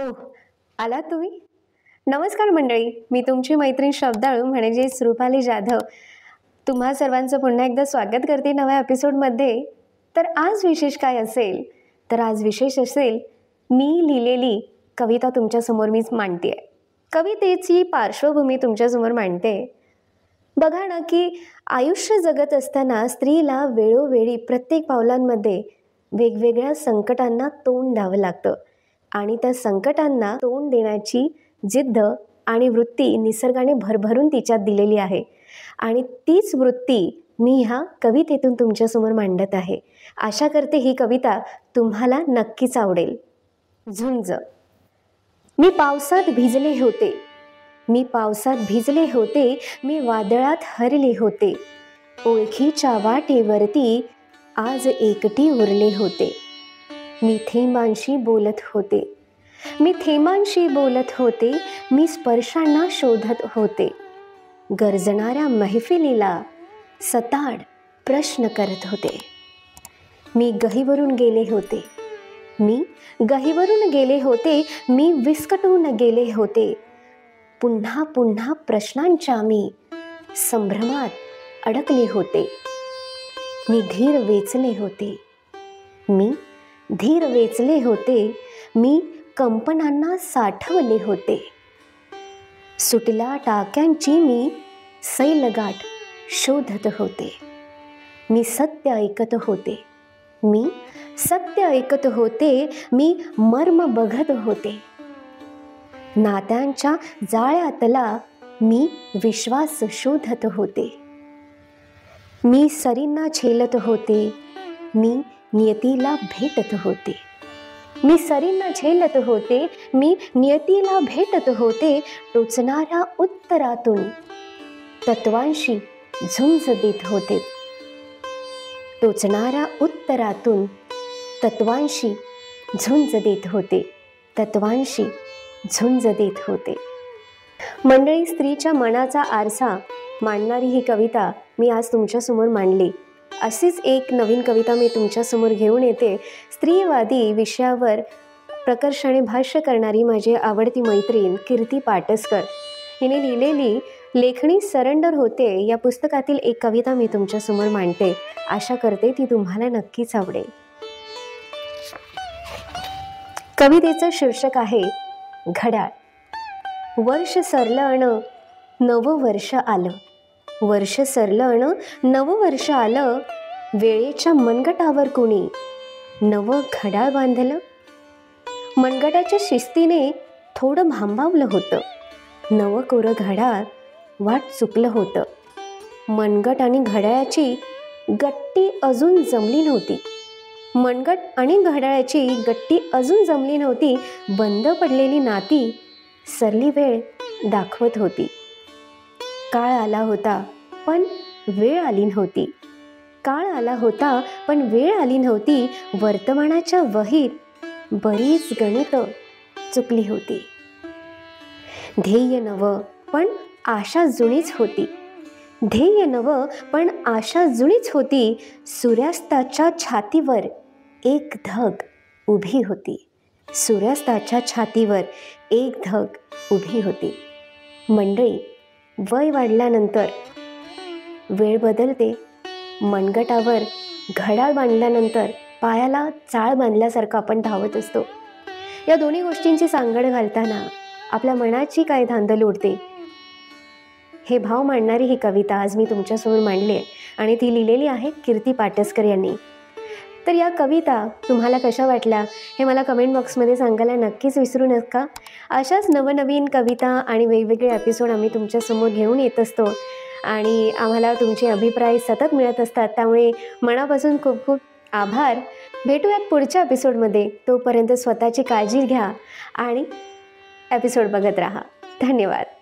ओह, आलात तुम्ही? नमस्कार मंडळी, मी तुमची मैत्रीण श्रद्धाळू म्हणजेच रुपाली जाधव. तुम्हा सर्वांचं पुन्हा एकदा स्वागत करते नव्या एपिसोडमध्ये. तर आज विशेष काय असेल? तर आज विशेष असेल मी लिहिलेली कविता तुमच्यासमोर मीच मांडते आहे. कवितेची पार्श्वभूमी तुमच्यासमोर मांडते. बघा ना की आयुष्य जगत असताना स्त्रीला वेळोवेळी प्रत्येक पावलांमध्ये वेगवेगळ्या संकटांना तोंड द्यावं लागतं आणि त्या संकटांना तोंड देण्याची जिद्द आणि वृत्ती निसर्गाने भरभरून तिच्यात दिलेली आहे आणि तीच वृत्ती मी ह्या कवितेतून तुमच्यासमोर मांडत आहे. आशा करते ही कविता तुम्हाला नक्कीच आवडेल. झुंज. मी पावसात भिजले होते, मी पावसात भिजले होते, मी वादळात हरले होते, ओळखीच्या वाटेवरती आज एकटी उरले होते. मी थेंबांशी बोलत होते, मी थेंबांशी बोलत होते, मी स्पर्शांना शोधत होते, गरजणाऱ्या मैफिलीला सताड प्रश्न करत होते. मी गहिवरून गेले होते, मी गहिवरून गेले होते, मी विस्कटून गेले होते, पुन्हा पुन्हा प्रश्नांच्या मी संभ्रमात अडकले होते. मी धीर वेचले होते, मी धीर वेचले होते, मी कंपनांना साठवले होते, सुटल्या टाक्यांची मी सैलगाठ शोधत होते. मी सत्य ऐकत होते, मी सत्य ऐकत होते, मी मर्म बघत होते, नात्यांच्या जाळ्यातला मी विश्वास शोधत होते. मी सरींना झेलत होते, मी नियतीला भेटत होते, मी सरींना झेलत होते, मी नियतीला भेटत होते, टोचणाऱ्या उत्तरातून तत्वांशी झुंज देत होते, टोचणाऱ्या उत्तरातून तत्वांशी झुंज देत होते, तत्वांशी झुंज देत होते. मंडळी, स्त्रीच्या मनाचा आरसा मांडणारी ही कविता मी आज तुमच्यासमोर मांडली. अशीच एक नवीन कविता मी तुमच्यासमोर घेऊन येते. स्त्रीवादी विषयावर प्रकर्षाने भाष्य करणारी माझी आवडती मैत्रीण कीर्ती पाटसकर हिने लिहिलेली लेखणी सरेंडर होते या पुस्तकातील एक कविता मी तुमच्यासमोर मांडते. आशा करते ती तुम्हाला नक्कीच आवडेल. कवितेचं शीर्षक आहे घड्याळ. वर्ष सरलं अन नवं वर्ष आलं, वर्ष सरलं अन नवं वर्ष आलं, वेळेच्या मनगटावर कोणी नवं घड्याळ बांधलं. मनगटाच्या शिस्तीने थोडं भांबावलं होतं, नवं कोरं घड्याळ वाट चुकलं होतं. मनगट आणि घड्याळाची गट्टी अजून जमली नव्हती, मनगट आणि घड्याळाची गट्टी अजून जमली नव्हती. बंद पडलेली नाती सरली वेळ दाखवत होती. काळ आला होता पण वेळ आली नव्हती, काळ आला होता पण वेळ आली नव्हती. वर्तमानाच्या वहीत बरीच गणितं चुकली होती. ध्येय नवं पण आशा जुनीच होती, ध्येय नवं पण आशा जुनीच होती. सूर्यास्ताच्या छातीवर एक धग उभी होती, सूर्यास्ताच्या छातीवर एक धग उभी होती. मंडळी, वय वाढल्यानंतर वेळ बदलते. मनगटावर घड्याळ बांधल्यानंतर पायाला चाळ बांधल्यासारखं आपण धावत असतो. या दोन्ही गोष्टींची सांगड घालताना आपल्या मनाची काय धांदल उडते. हे भाव मांडणारी ही कविता आज मी तुमच्यासमोर मांडली आहे आणि ती लिहिलेली आहे कीर्ती पाटसकर यांनी. तर या कविता तुम्हाला कशा वाटल्या हे मला कमेंट बॉक्समध्ये सांगायला नक्कीच विसरू नका. अशाच नवनवीन कविता आणि वेगवेगळे एपिसोड आम्ही तुमच्यासमोर घेऊन येत असतो आणि आम्हाला तुमचे अभिप्राय सतत मिळत असतात. त्यामुळे मनापासून खूप खूप आभार. भेटूयात पुढच्या एपिसोडमध्ये. तोपर्यंत स्वतःची काळजी घ्या आणि एपिसोड बघत राहा. धन्यवाद.